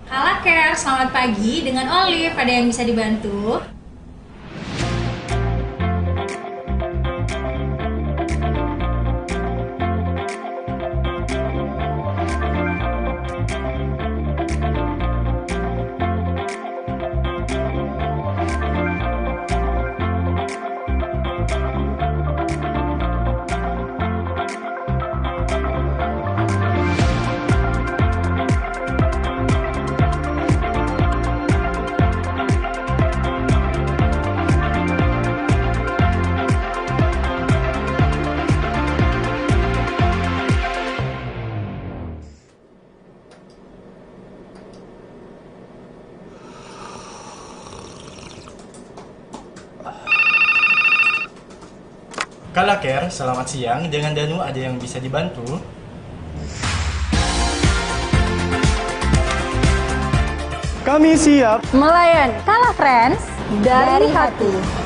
Halo Care, selamat pagi dengan Olive. Ada yang bisa dibantu? Kala Care, selamat siang. Dengan Danu ada yang bisa dibantu? Kami siap. Melayan Kala Friends dari hati.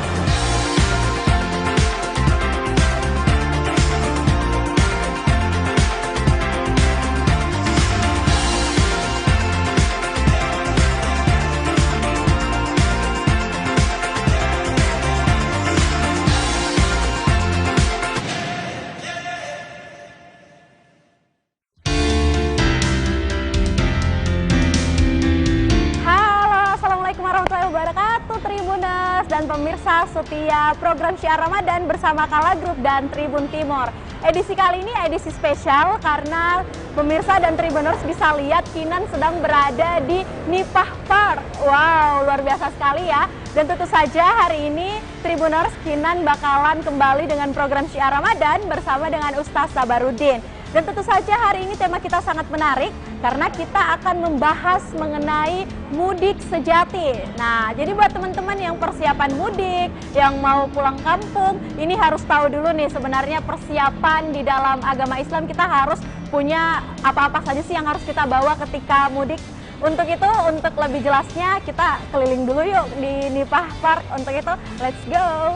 Tribuners dan pemirsa setia program Syiar Ramadan bersama Kala Group dan Tribun Timur. Edisi kali ini edisi spesial karena pemirsa dan Tribuners bisa lihat Kinan sedang berada di Nipah Park. Wow, luar biasa sekali ya. Dan tentu saja hari ini Tribuners Kinan bakalan kembali dengan program Syiar Ramadan bersama dengan Ustaz Sabarudin. Dan tentu saja hari ini tema kita sangat menarik karena kita akan membahas mengenai mudik sejati. Nah, jadi buat teman-teman yang persiapan mudik, yang mau pulang kampung, ini harus tahu dulu nih sebenarnya persiapan di dalam agama Islam kita harus punya apa-apa saja sih yang harus kita bawa ketika mudik. Untuk itu, untuk lebih jelasnya kita keliling dulu yuk di Nipah Park. Untuk itu, let's go!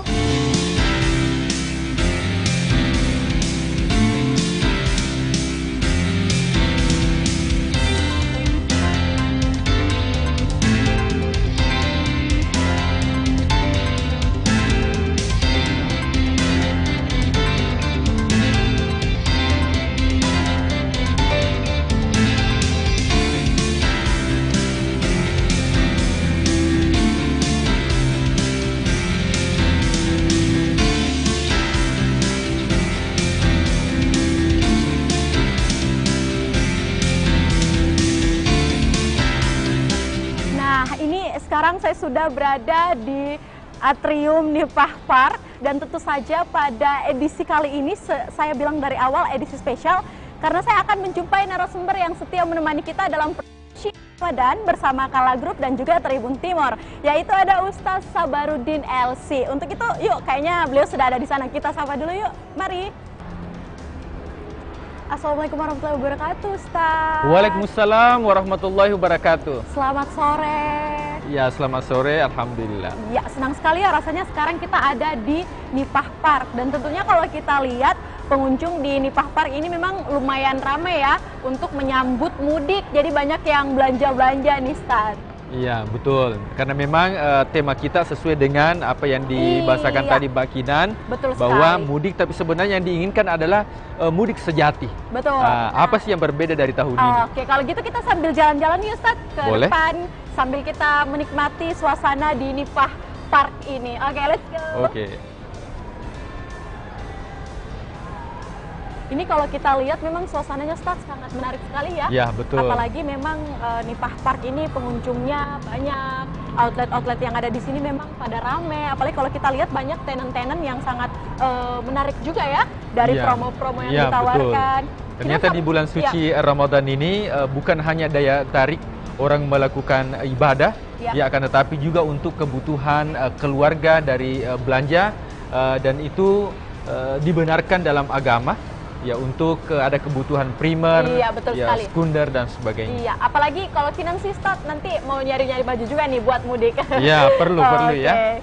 Sekarang saya sudah berada di atrium Nipah Park dan tentu saja pada edisi kali ini saya bilang dari awal edisi spesial karena saya akan menjumpai narasumber yang setia menemani kita dalam Ramadan bersama Kala Group dan juga Tribun Timur, yaitu ada Ustaz Sabarudin LC. Untuk itu yuk, kayaknya beliau sudah ada di sana. Kita sapa dulu yuk, mari. Assalamualaikum warahmatullahi wabarakatuh, Ustaz. Waalaikumsalam warahmatullahi wabarakatuh. Selamat sore. Ya, selamat sore, alhamdulillah. Ya, senang sekali ya rasanya sekarang kita ada di Nipah Park. Dan tentunya kalau kita lihat pengunjung di Nipah Park ini memang lumayan ramai ya untuk menyambut mudik. Jadi banyak yang belanja-belanja nih, Ustaz. Iya, betul. Karena memang tema kita sesuai dengan apa yang dibahasakan tadi Mbak Kinan. Betul bahwa sekali. mudik, tapi sebenarnya yang diinginkan adalah mudik sejati. Betul. Apa sih yang berbeda dari tahun ini? Oke, kalau gitu kita sambil jalan-jalan yuk, Ustaz, ke Boleh. depan. Sambil kita menikmati suasana di Nipah Park ini. Oke, let's go. Oke. Ini kalau kita lihat memang suasananya, Ustaz, sangat menarik sekali ya. Ya, betul. Apalagi memang Nipah Park ini pengunjungnya banyak, outlet-outlet yang ada di sini memang pada rame. Apalagi kalau kita lihat banyak tenan-tenan yang sangat menarik juga ya dari Iya. promo-promo yang Iya, ditawarkan. betul. Ternyata di bulan suci Ramadan ini bukan hanya daya tarik orang melakukan ibadah, ya akan tetapi juga untuk kebutuhan keluarga dari belanja dan itu dibenarkan dalam agama. Ya, untuk ada kebutuhan primer, Iya, betul sekali. sekunder dan sebagainya. Iya, apalagi kalau Kinan sih, Ustaz, nanti mau nyari-nyari baju juga nih buat mudik. Iya, perlu ya.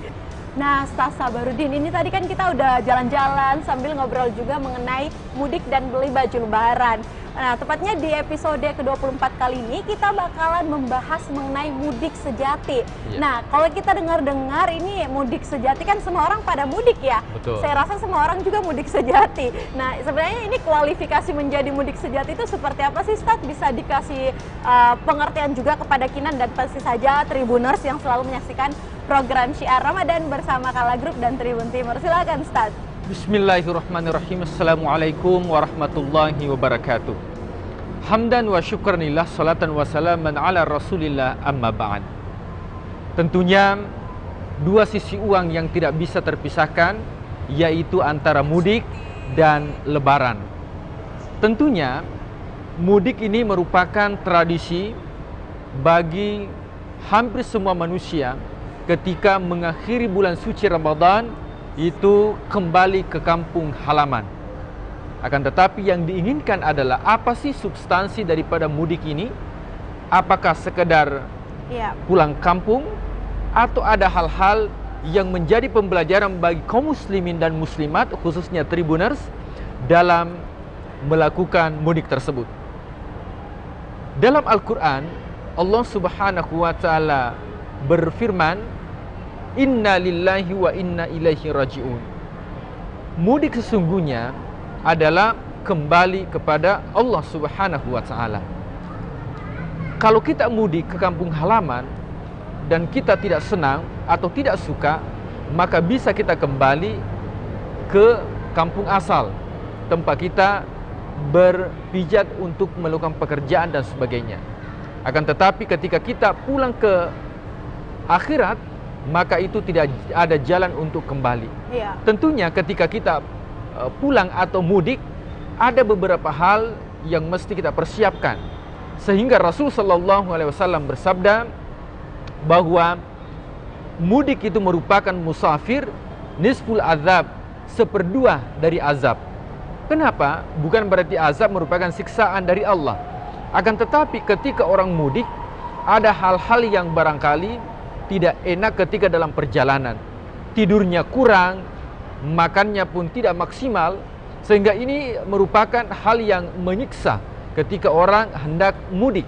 Nah, Ustaz Sabarudin, ini tadi kan kita udah jalan-jalan sambil ngobrol juga mengenai mudik dan beli baju lebaran. Nah, tepatnya di episode ke-24 kali ini kita bakalan membahas mengenai mudik sejati. Nah, kalau kita dengar-dengar ini mudik sejati kan semua orang pada mudik ya. Betul. Saya rasa semua orang juga mudik sejati. Nah, sebenarnya ini kualifikasi menjadi mudik sejati itu seperti apa sih, Stad? Bisa dikasih pengertian juga kepada Kinan dan pasti saja Tribuners yang selalu menyaksikan program Syiar Ramadan bersama Kala Group dan Tribun Timur. Silakan, Stad. Bismillahirrahmanirrahim. Assalamualaikum warahmatullahi wabarakatuh. Hamdan wa syukranillah, salatan wa salaman ala rasulillah, amma ba'd. Tentunya dua sisi uang yang tidak bisa terpisahkan, yaitu antara mudik dan lebaran. Tentunya mudik ini merupakan tradisi bagi hampir semua manusia ketika mengakhiri bulan suci Ramadan itu kembali ke kampung halaman. Akan tetapi yang diinginkan adalah apa sih substansi daripada mudik ini? Apakah sekedar pulang kampung atau ada hal-hal yang menjadi pembelajaran bagi kaum muslimin dan muslimat, khususnya Tribuners, dalam melakukan mudik tersebut? Dalam Al-Quran, Allah Subhanahu wa Ta'ala berfirman, Inna lillahi wa inna ilaihi raji'un. Mudik sesungguhnya adalah kembali kepada Allah Subhanahu wa Ta'ala. Kalau kita mudik ke kampung halaman dan kita tidak senang atau tidak suka, maka bisa kita kembali ke kampung asal, tempat kita berpijat untuk melakukan pekerjaan dan sebagainya. Akan tetapi ketika kita pulang ke akhirat, maka itu tidak ada jalan untuk kembali. Tentunya ketika kita pulang atau mudik, ada beberapa hal yang mesti kita persiapkan. Sehingga Rasul Shallallahu Alaihi Wasallam bersabda bahwa mudik itu merupakan musafir nisful azab, seperdua dari azab. Kenapa? Bukan berarti azab merupakan siksaan dari Allah. Akan tetapi ketika orang mudik, ada hal-hal yang barangkali tidak enak ketika dalam perjalanan. Tidurnya kurang, makannya pun tidak maksimal, sehingga ini merupakan hal yang menyiksa ketika orang hendak mudik.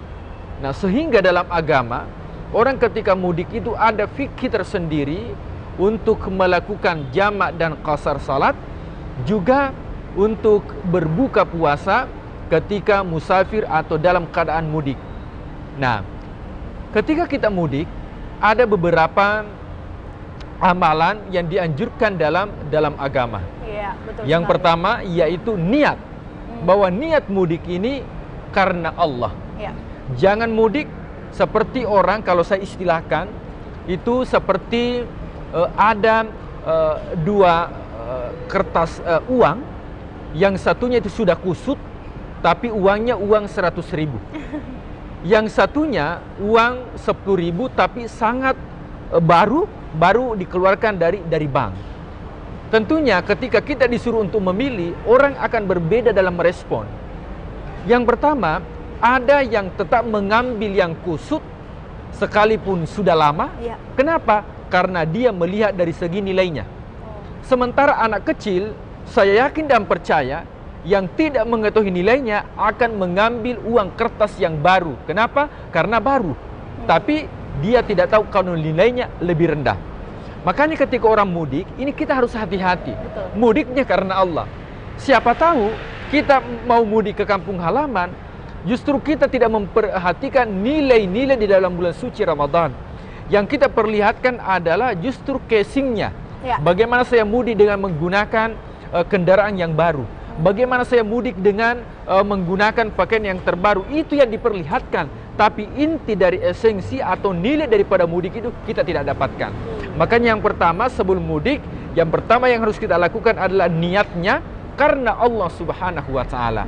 Nah, sehingga dalam agama, orang ketika mudik itu ada fikih tersendiri untuk melakukan jamak dan qasar salat, juga untuk berbuka puasa ketika musafir atau dalam keadaan mudik. Nah, ketika kita mudik, ada beberapa amalan yang dianjurkan dalam agama. Betul yang sekali. pertama yaitu niat, bahwa niat mudik ini karena Allah. Jangan mudik seperti orang, kalau saya istilahkan, itu seperti ada dua kertas uang, yang satunya itu sudah kusut, tapi uangnya uang 100.000. Yang satunya uang 10.000 tapi sangat baru dikeluarkan dari bank. Tentunya ketika kita disuruh untuk memilih, orang akan berbeda dalam merespon. Yang pertama, ada yang tetap mengambil yang kusut sekalipun sudah lama. Kenapa? Karena dia melihat dari segi nilainya. Sementara anak kecil, saya yakin dan percaya, yang tidak mengetahui nilainya akan mengambil uang kertas yang baru. Kenapa? Karena baru. Tapi dia tidak tahu kalau nilainya lebih rendah. Makanya ketika orang mudik, ini kita harus hati-hati. Mudiknya karena Allah. Siapa tahu kita mau mudik ke kampung halaman, justru kita tidak memperhatikan nilai-nilai di dalam bulan suci Ramadan. Yang kita perlihatkan adalah justru casingnya. Bagaimana saya mudik dengan menggunakan kendaraan yang baru. Bagaimana saya mudik dengan menggunakan pakaian yang terbaru. Itu yang diperlihatkan. Tapi inti dari esensi atau nilai daripada mudik itu kita tidak dapatkan. Makanya yang pertama sebelum mudik, yang pertama yang harus kita lakukan adalah niatnya karena Allah Subhanahu wa Ta'ala.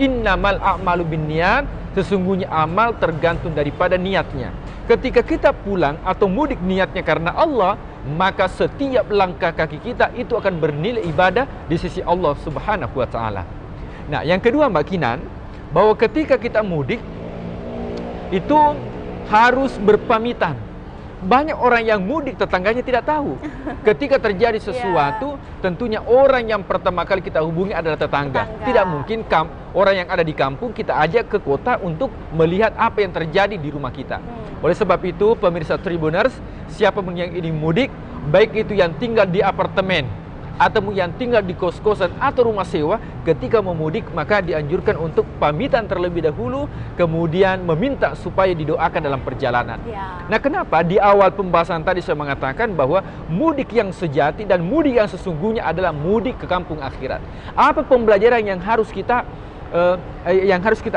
Innamal a'malu binniyat, sesungguhnya amal tergantung daripada niatnya. Ketika kita pulang atau mudik niatnya karena Allah, maka setiap langkah kaki kita itu akan bernilai ibadah di sisi Allah Subhanahu wa Ta'ala. Nah, yang kedua Mbak Kinan, bahwa ketika kita mudik itu harus berpamitan. banyak orang yang mudik tetangganya tidak tahu. Ketika terjadi sesuatu, tentunya orang yang pertama kali kita hubungi adalah tetangga. Tidak mungkin orang yang ada di kampung kita ajak ke kota untuk melihat apa yang terjadi di rumah kita. Oleh sebab itu, pemirsa Tribuners, siapapun yang ingin mudik, baik itu yang tinggal di apartemen atau yang tinggal di kos-kosan atau rumah sewa, ketika memudik maka dianjurkan untuk pamitan terlebih dahulu, kemudian meminta supaya didoakan dalam perjalanan. Nah, kenapa di awal pembahasan tadi saya mengatakan bahwa mudik yang sejati dan mudik yang sesungguhnya adalah mudik ke kampung akhirat. Apa pembelajaran yang harus kita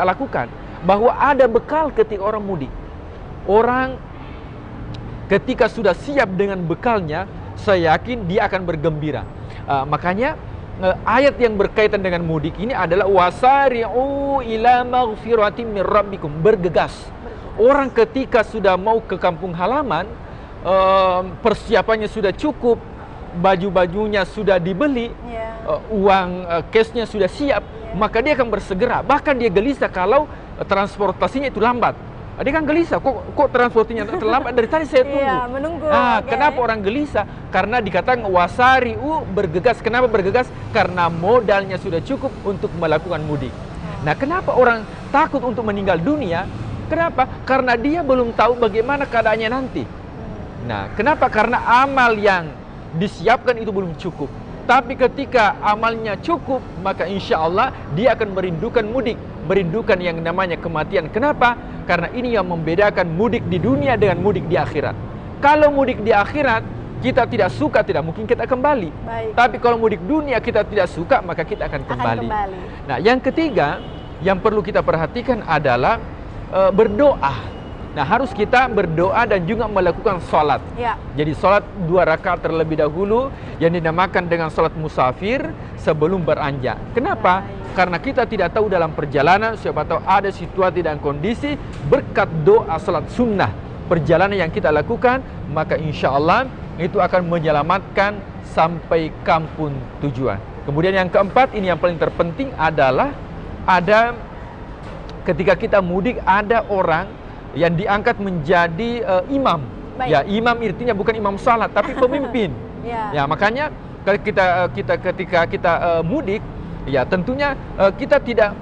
lakukan? Bahwa ada bekal ketika orang mudik. Orang ketika sudah siap dengan bekalnya, saya yakin dia akan bergembira. Makanya ayat yang berkaitan dengan mudik ini adalah wasari'u ila maghfiratin min rabbikum, bergegas. Orang ketika sudah mau ke kampung halaman, persiapannya sudah cukup, baju-bajunya sudah dibeli, uang cashnya sudah siap, maka dia akan bersegera. Bahkan dia gelisah kalau transportasinya itu lambat. Dia kan gelisah, kok transportasinya terlambat, dari tadi saya tunggu. Menunggu. Kenapa orang gelisah? Karena dikatakan wasari'u, bergegas. Kenapa bergegas? Karena modalnya sudah cukup untuk melakukan mudik. Nah, kenapa orang takut untuk meninggal dunia? Kenapa? Karena dia belum tahu bagaimana keadaannya nanti. Nah, kenapa? Karena amal yang disiapkan itu belum cukup. Tapi ketika amalnya cukup, maka insya Allah dia akan merindukan mudik, merindukan yang namanya kematian. Kenapa? Karena ini yang membedakan mudik di dunia dengan mudik di akhirat. Kalau mudik di akhirat, kita tidak suka, tidak mungkin kita kembali. Tapi kalau mudik dunia kita tidak suka, maka kita akan kembali. Nah, yang ketiga yang perlu kita perhatikan adalah berdoa. Nah, harus kita berdoa dan juga melakukan sholat. Jadi sholat 2 rakaat terlebih dahulu yang dinamakan dengan sholat musafir sebelum beranjak. Kenapa? Karena kita tidak tahu dalam perjalanan, siapa tahu ada situasi dan kondisi, berkat doa sholat sunnah perjalanan yang kita lakukan, maka insya Allah itu akan menyelamatkan sampai kampung tujuan. Kemudian yang keempat, ini yang paling terpenting adalah ada ketika kita mudik ada orang yang diangkat menjadi imam. Ya, imam artinya bukan imam salat tapi pemimpin. Ya, makanya ketika kita mudik, ya tentunya kita tidak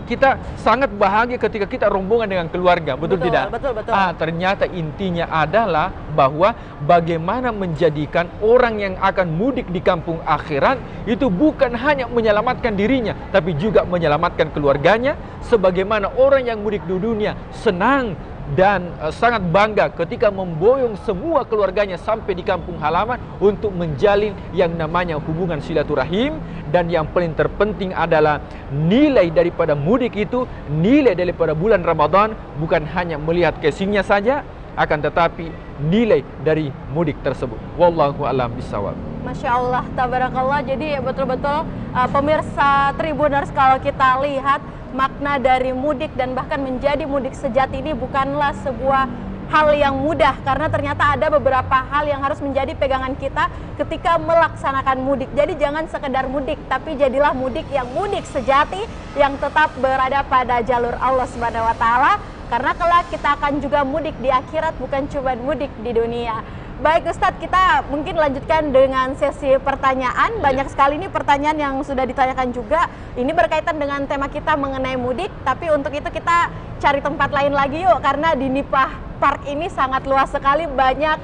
kita sangat bahagia ketika kita rombongan dengan keluarga, betul tidak? Betul. Ternyata intinya adalah bahwa bagaimana menjadikan orang yang akan mudik di kampung akhirat itu bukan hanya menyelamatkan dirinya, tapi juga menyelamatkan keluarganya, sebagaimana orang yang mudik di dunia senang dan sangat bangga ketika memboyong semua keluarganya sampai di kampung halaman untuk menjalin yang namanya hubungan silaturahim. Dan yang paling terpenting adalah nilai daripada mudik itu, nilai daripada bulan Ramadan bukan hanya melihat casingnya saja, akan tetapi nilai dari mudik tersebut. Wallahu a'lam bishawab. Masya Allah, tabarakallah. Jadi betul-betul pemirsa Tribuners, kalau kita lihat makna dari mudik dan bahkan menjadi mudik sejati ini bukanlah sebuah hal yang mudah, karena ternyata ada beberapa hal yang harus menjadi pegangan kita ketika melaksanakan mudik. Jadi jangan sekedar mudik, tapi jadilah mudik yang mudik sejati, yang tetap berada pada jalur Allah Subhanahu wa taala, karena kelak kita akan juga mudik di akhirat, bukan cuma mudik di dunia. Baik Ustadz, kita mungkin lanjutkan dengan sesi pertanyaan. Banyak sekali nih pertanyaan yang sudah ditanyakan juga. Ini berkaitan dengan tema kita mengenai mudik, tapi untuk itu kita cari tempat lain lagi yuk, karena di Nipah Park ini sangat luas sekali, banyak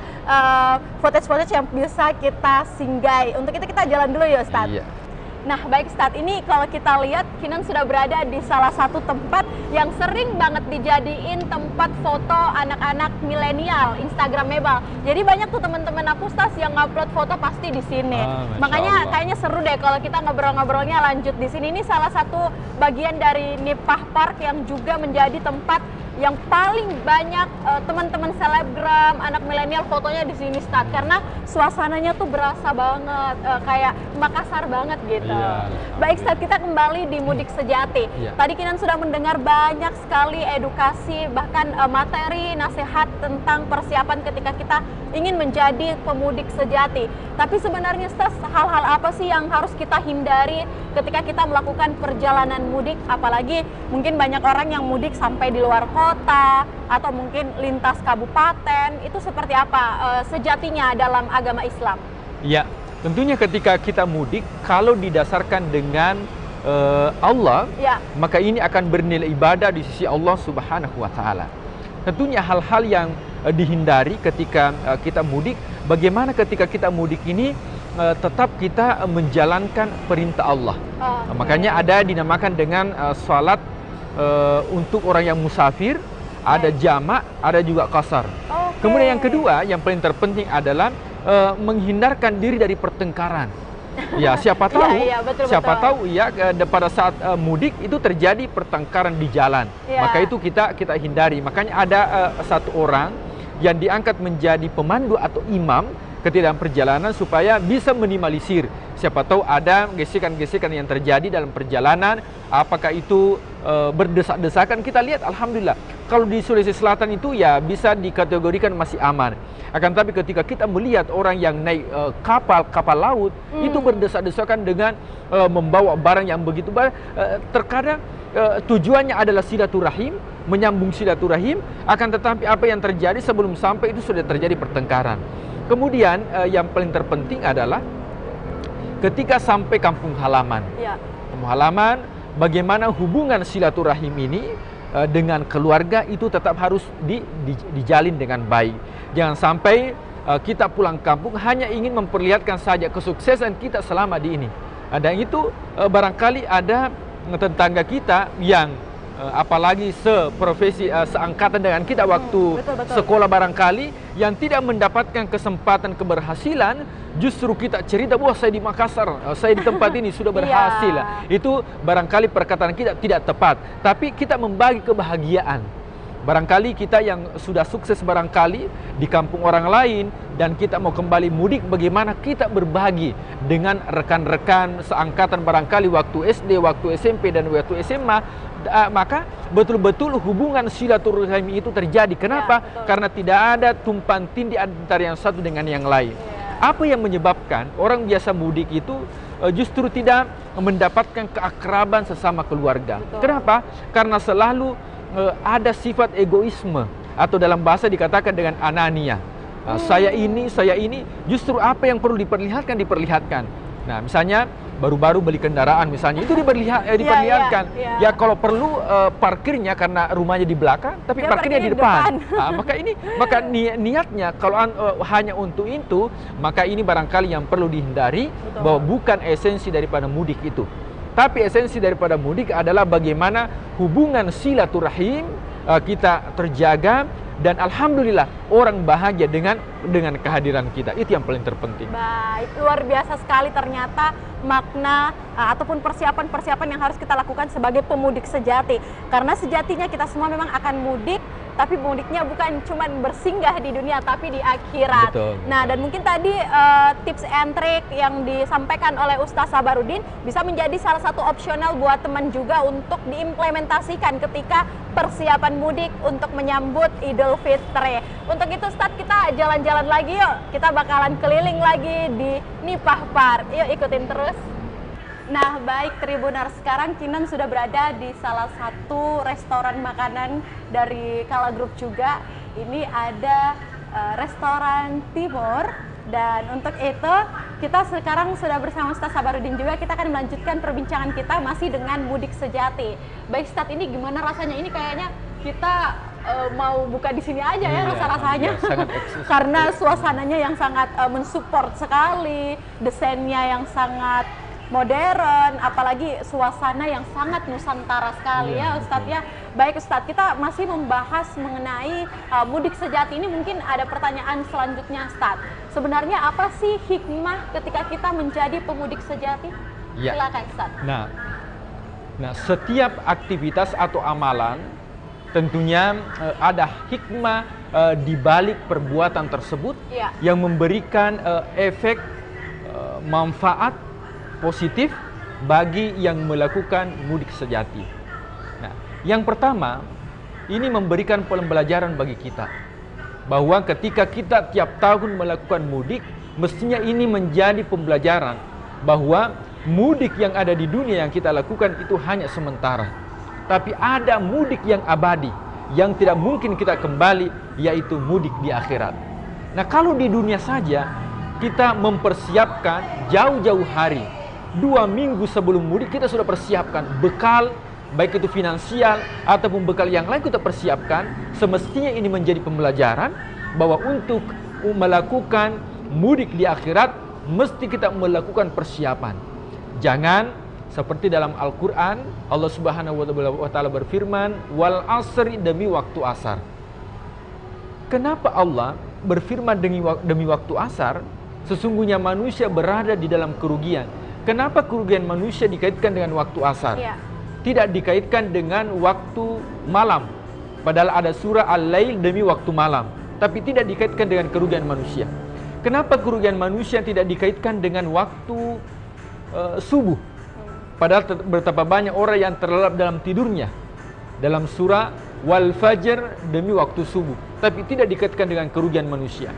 footage-footage yang bisa kita singgahi. Untuk itu kita jalan dulu ya Ustadz. Nah baik Ustadz, ini kalau kita lihat Kinan sudah berada di salah satu tempat yang sering banget dijadiin tempat foto anak-anak milenial, Instagramable. Jadi banyak tuh teman-teman aku Ustaz yang ngupload foto pasti di sini. Makanya kayaknya seru deh kalau kita ngobrol-ngobrolnya lanjut di sini. Ini salah satu bagian dari Nipah Park yang juga menjadi tempat yang paling banyak teman-teman selebgram, anak milenial fotonya di sini Ustadz, karena suasananya tuh berasa banget kayak Makassar banget gitu. Baik Ustadz, kita kembali di mudik sejati. Tadi Kinan sudah mendengar banyak sekali edukasi, bahkan materi, nasihat tentang persiapan ketika kita ingin menjadi pemudik sejati. Tapi sebenarnya Ustadz, hal-hal apa sih yang harus kita hindari ketika kita melakukan perjalanan mudik? Apalagi mungkin banyak orang yang mudik sampai di luar kota, kota atau mungkin lintas kabupaten, itu seperti apa sejatinya dalam agama Islam? Ya, tentunya ketika kita mudik, kalau didasarkan dengan Allah, Ya. maka ini akan bernilai ibadah di sisi Allah Subhanahu wa Ta'ala. Tentunya hal-hal yang dihindari ketika kita mudik. Bagaimana ketika kita mudik ini tetap kita menjalankan perintah Allah. Makanya ada dinamakan dengan salat untuk orang yang musafir, ada jamak, ada juga qasar. Kemudian yang kedua, yang paling terpenting adalah menghindarkan diri dari pertengkaran. Ya, siapa tahu, betul, siapa tahu ya pada saat mudik itu terjadi pertengkaran di jalan. Maka itu kita hindari. Makanya ada satu orang yang diangkat menjadi pemandu atau imam ketika dalam perjalanan supaya bisa minimalisir. Siapa tahu ada gesekan-gesekan yang terjadi dalam perjalanan, apakah itu berdesak-desakan. Kita lihat alhamdulillah kalau di Sulawesi Selatan itu ya bisa dikategorikan masih aman. Akan tapi ketika kita melihat orang yang naik kapal laut itu berdesak-desakan dengan membawa barang yang begitu banyak, terkadang tujuannya adalah silaturahim, menyambung silaturahim, akan tetapi apa yang terjadi sebelum sampai itu sudah terjadi pertengkaran. Kemudian yang paling terpenting adalah ketika sampai kampung halaman. Kampung halaman, bagaimana hubungan silaturahim ini dengan keluarga itu tetap harus dijalin dengan baik. Jangan sampai kita pulang kampung hanya ingin memperlihatkan saja kesuksesan kita selama di ini. Dan itu barangkali ada tetangga kita yang apalagi seprofesi, seangkatan dengan kita waktu sekolah barangkali, yang tidak mendapatkan kesempatan keberhasilan, justru kita cerita, wah saya di Makassar, saya di tempat ini sudah berhasil. Itu barangkali perkataan kita tidak tepat, tapi kita membagi kebahagiaan. Barangkali kita yang sudah sukses barangkali di kampung orang lain dan kita mau kembali mudik, bagaimana kita berbagi dengan rekan-rekan seangkatan barangkali waktu SD, waktu SMP dan waktu SMA, maka betul-betul hubungan silaturahmi itu terjadi. Kenapa? Karena tidak ada tumpang tindih antara yang satu dengan yang lain. Apa yang menyebabkan orang biasa mudik itu justru tidak mendapatkan keakraban sesama keluarga? Kenapa? Karena selalu ada sifat egoisme atau dalam bahasa dikatakan dengan anania. Saya ini, justru apa yang perlu diperlihatkan. Nah, misalnya baru-baru beli kendaraan misalnya, itu diperlihatkan. Ya kalau perlu parkirnya karena rumahnya di belakang, tapi parkirnya di depan. Maka niatnya kalau hanya untuk itu, maka ini barangkali yang perlu dihindari, bahwa bukan esensi daripada mudik itu. Tapi esensi daripada mudik adalah bagaimana hubungan silaturahim kita terjaga, dan alhamdulillah orang bahagia dengan kehadiran kita. Itu yang paling terpenting. Baik, luar biasa sekali ternyata makna ataupun persiapan-persiapan yang harus kita lakukan sebagai pemudik sejati. Karena sejatinya kita semua memang akan mudik, tapi mudiknya bukan cuma bersinggah di dunia, tapi di akhirat. Nah, dan mungkin tadi tips and trick yang disampaikan oleh Ustaz Sabarudin bisa menjadi salah satu opsional buat teman juga untuk diimplementasikan ketika persiapan mudik untuk menyambut Idul Fitri. Untuk itu Ustaz, kita jalan-jalan lagi yuk. Kita bakalan keliling lagi di Nipah Park. Yuk ikutin terus. Nah, baik Tribuners, sekarang Kinan sudah berada di salah satu restoran makanan dari Kala Group juga. Ini ada restoran Timur, dan untuk itu kita sekarang sudah bersama Ustaz Sabarudin juga. Kita akan melanjutkan perbincangan kita masih dengan mudik sejati. Baik Ustaz, ini gimana rasanya? Ini kayaknya kita mau buka di sini aja ya rasa-rasanya. Karena suasananya yang sangat mensupport sekali, desainnya yang sangat modern, apalagi suasana yang sangat nusantara sekali ya Ustadz ya. Baik Ustadz, kita masih membahas mengenai mudik sejati ini. Mungkin ada pertanyaan selanjutnya Ustadz. Sebenarnya apa sih hikmah ketika kita menjadi pemudik sejati? Silakan Ustadz. Nah, setiap aktivitas atau amalan tentunya ada hikmah di balik perbuatan tersebut yang memberikan efek manfaat positif bagi yang melakukan mudik sejati. Nah, yang pertama, ini memberikan pembelajaran bagi kita bahwa ketika kita tiap tahun melakukan mudik, mestinya ini menjadi pembelajaran bahwa mudik yang ada di dunia yang kita lakukan itu hanya sementara. Tapi ada mudik yang abadi, yang tidak mungkin kita kembali, yaitu mudik di akhirat. Nah, kalau di dunia saja kita mempersiapkan jauh-jauh hari, 2 minggu sebelum mudik kita sudah persiapkan bekal, baik itu finansial ataupun bekal yang lain kita persiapkan. Semestinya ini menjadi pembelajaran bahwa untuk melakukan mudik di akhirat mesti kita melakukan persiapan. Jangan seperti dalam Al-Quran Allah Subhanahu wa Ta'ala berfirman, wal asri, demi waktu asar. Kenapa Allah berfirman demi waktu asar? Sesungguhnya manusia berada di dalam kerugian. Kenapa kerugian manusia dikaitkan dengan waktu asar? Tidak dikaitkan dengan waktu malam. Padahal ada surah Al-Lail, demi waktu malam, tapi tidak dikaitkan dengan kerugian manusia. Kenapa kerugian manusia tidak dikaitkan dengan waktu subuh? Padahal betapa banyak orang yang terlelap dalam tidurnya. Dalam surah Wal Fajr, demi waktu subuh, tapi tidak dikaitkan dengan kerugian manusia.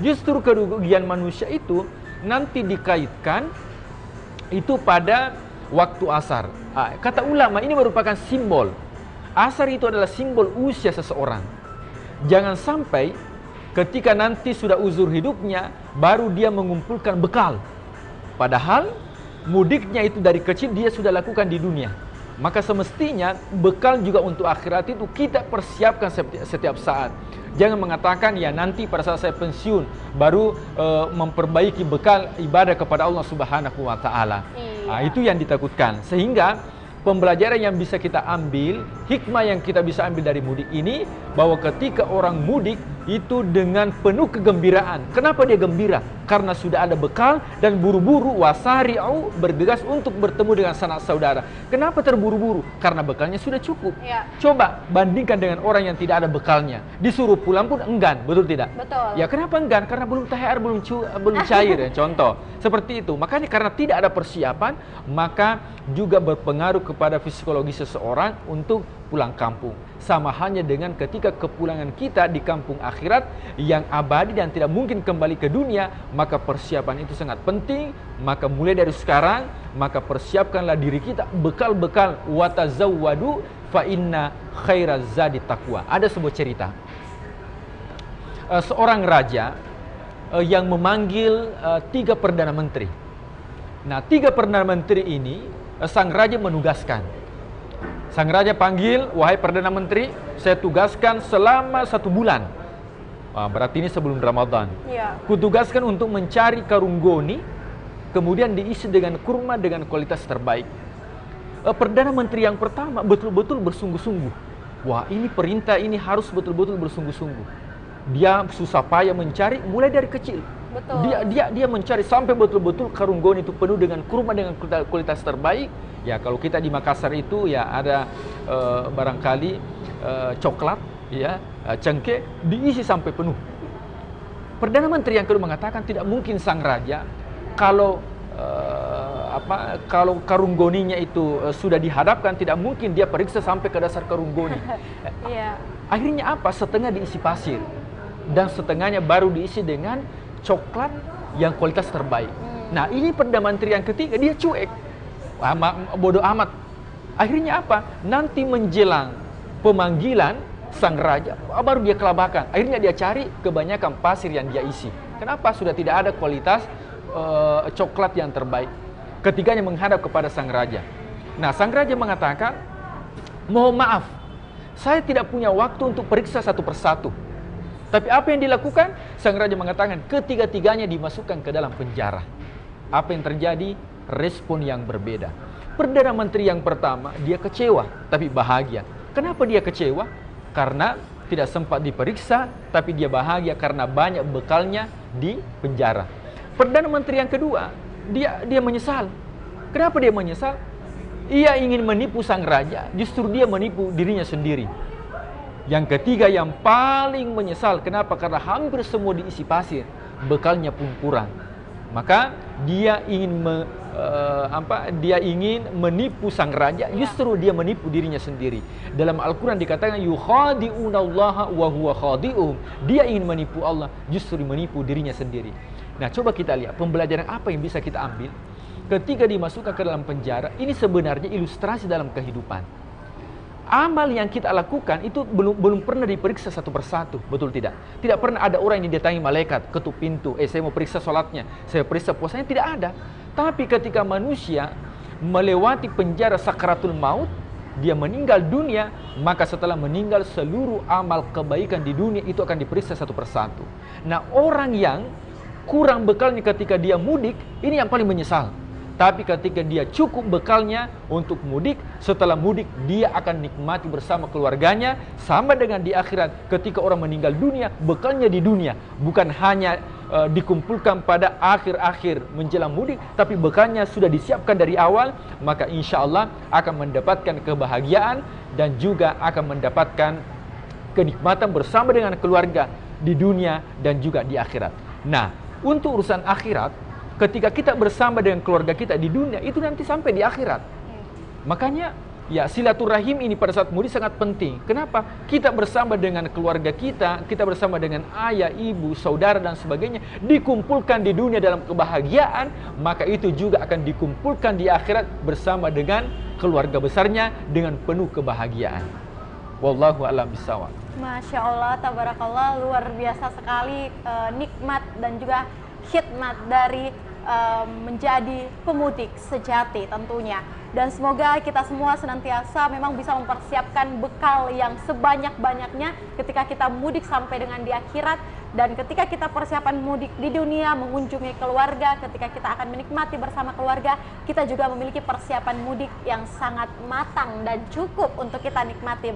Justru kerugian manusia itu nanti dikaitkan itu pada waktu asar. Kata ulama, ini merupakan simbol. Asar itu adalah simbol usia seseorang. Jangan sampai ketika nanti sudah uzur hidupnya baru dia mengumpulkan bekal, padahal mudiknya itu dari kecil dia sudah lakukan di dunia. Maka semestinya bekal juga untuk akhirat itu kita persiapkan setiap saat. Jangan mengatakan ya nanti pada saat saya pensiun baru memperbaiki bekal ibadah kepada Allah Subhanahu wa Ta'ala. Itu yang ditakutkan. Sehingga pembelajaran yang bisa kita ambil, hikmah yang kita bisa ambil dari mudik ini, bahwa ketika orang mudik itu dengan penuh kegembiraan. Kenapa dia gembira? Karena sudah ada bekal dan buru-buru, wasari'u, bergegas untuk bertemu dengan sanak saudara. Kenapa terburu-buru? Karena bekalnya sudah cukup. Coba bandingkan dengan orang yang tidak ada bekalnya, disuruh pulang pun enggan, betul tidak? Betul. Ya, kenapa enggan? Karena belum THR, belum cair ya, contoh seperti itu. Makanya karena tidak ada persiapan, maka juga berpengaruh kepada psikologi seseorang untuk pulang kampung. Sama halnya dengan ketika kepulangan kita di kampung akhirat yang abadi dan tidak mungkin kembali ke dunia, maka persiapan itu sangat penting. Maka mulai dari sekarang, maka persiapkanlah diri kita bekal-bekal. Watazawwadu fa inna khairaz zadi taqwa. Ada sebuah cerita. Seorang raja yang memanggil 3 perdana menteri. Nah, 3 perdana menteri ini sang raja menugaskan. Sang raja panggil, wahai perdana menteri, saya tugaskan selama 1 bulan. Berarti ini sebelum Ramadan. Kutugaskan untuk mencari karung goni, kemudian diisi dengan kurma dengan kualitas terbaik. Perdana menteri yang pertama betul-betul bersungguh-sungguh. Wah, ini perintah ini harus betul-betul bersungguh-sungguh. Dia susah payah mencari mulai dari kecil. Dia mencari sampai betul-betul karung goni itu penuh dengan kurma dengan kualitas terbaik. Ya, kalau kita di Makassar itu ya ada barangkali coklat, ya, cengkeh diisi sampai penuh. Perdana Menteri yang kedua mengatakan tidak mungkin sang raja kalau kalau karung goninya itu sudah dihadapkan, tidak mungkin dia periksa sampai ke dasar karung goni. Akhirnya apa? Setengah diisi pasir dan setengahnya baru diisi dengan coklat yang kualitas terbaik. Nah, ini Perdana Menteri yang ketiga, dia cuek. Bodoh amat. Akhirnya apa? Nanti menjelang pemanggilan sang raja baru dia kelabakan. Akhirnya dia cari kebanyakan pasir yang dia isi. Kenapa? Sudah tidak ada kualitas coklat yang terbaik. Ketiganya menghadap kepada sang raja. Nah, sang raja mengatakan, mohon maaf, saya tidak punya waktu untuk periksa satu persatu. Tapi apa yang dilakukan? Sang raja mengatakan ketiga-tiganya dimasukkan ke dalam penjara. Apa yang terjadi? Respon yang berbeda. Perdana Menteri yang pertama, dia kecewa tapi bahagia. Kenapa dia kecewa? Karena tidak sempat diperiksa, tapi dia bahagia karena banyak bekalnya di penjara. Perdana Menteri yang kedua, dia menyesal. Kenapa dia menyesal? Ia ingin menipu sang raja, justru dia menipu dirinya sendiri. Yang ketiga yang paling menyesal, kenapa? Karena hampir semua diisi pasir, bekalnya pun kurang. Maka dia ingin menipu sang raja, justru dia menipu dirinya sendiri. Dalam Al-Quran dikatakan yukhadi'unallaha wa huwa khadi'uhum. Dia ingin menipu Allah, justru menipu dirinya sendiri. Nah, coba kita lihat pembelajaran apa yang bisa kita ambil ketika dimasukkan ke dalam penjara. Ini sebenarnya ilustrasi dalam kehidupan. amal yang kita lakukan itu belum pernah diperiksa satu persatu, betul tidak? Tidak pernah ada orang yang didatangi malaikat, ketuk pintu, saya mau periksa sholatnya, saya periksa puasanya, tidak ada. Tapi ketika manusia melewati penjara sakaratul maut, dia meninggal dunia, maka setelah meninggal seluruh amal kebaikan di dunia itu akan diperiksa satu persatu. Nah, orang yang kurang bekalnya ketika dia mudik, ini yang paling menyesal. Tapi ketika dia cukup bekalnya untuk mudik, setelah mudik dia akan nikmati bersama keluarganya. Sama dengan di akhirat, ketika orang meninggal dunia, bekalnya di dunia bukan hanya dikumpulkan pada akhir-akhir menjelang mudik, tapi bekalnya sudah disiapkan dari awal. Maka insya Allah akan mendapatkan kebahagiaan dan juga akan mendapatkan kenikmatan bersama dengan keluarga di dunia dan juga di akhirat. Nah, untuk urusan akhirat, ketika kita bersama dengan keluarga kita di dunia, itu nanti sampai di akhirat. Makanya ya silaturahim ini pada saat mudik sangat penting. Kenapa? Kita bersama dengan keluarga kita bersama dengan ayah, ibu, saudara dan sebagainya, dikumpulkan di dunia dalam kebahagiaan, maka itu juga akan dikumpulkan di akhirat bersama dengan keluarga besarnya dengan penuh kebahagiaan. Wallahu a'lam bishawab. Masya Allah, tabarakallah, luar biasa sekali nikmat dan juga khidmat dari menjadi pemudik sejati tentunya. Dan semoga kita semua senantiasa memang bisa mempersiapkan bekal yang sebanyak-banyaknya ketika kita mudik sampai dengan di akhirat. Dan ketika kita persiapan mudik di dunia, mengunjungi keluarga, ketika kita akan menikmati bersama keluarga, kita juga memiliki persiapan mudik yang sangat matang dan cukup untuk kita nikmati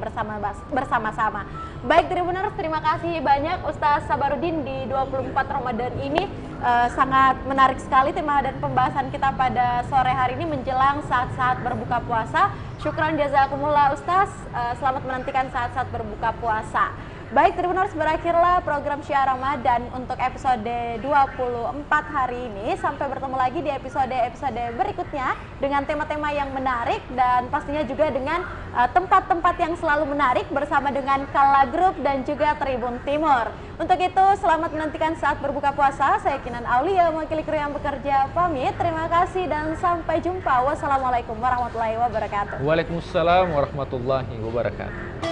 bersama-sama. Baik Tribuners, terima kasih banyak Ustaz Sabarudin di 24 Ramadan ini. Sangat menarik sekali tema dan pembahasan kita pada sore hari ini menjelang saat-saat berbuka puasa. Syukran jazakumullah Ustaz, selamat menantikan saat-saat berbuka puasa. Baik Tribuners, berakhirlah program Syiar Ramadan untuk episode 24 hari ini. Sampai bertemu lagi di episode-episode berikutnya dengan tema-tema yang menarik dan pastinya juga dengan tempat-tempat yang selalu menarik bersama dengan Kala Group dan juga Tribun Timur. Untuk itu, selamat menantikan saat berbuka puasa. Saya Kinan Aulia, mewakili kru yang bekerja, pamit. Terima kasih dan sampai jumpa. Wassalamualaikum warahmatullahi wabarakatuh. Waalaikumsalam warahmatullahi wabarakatuh.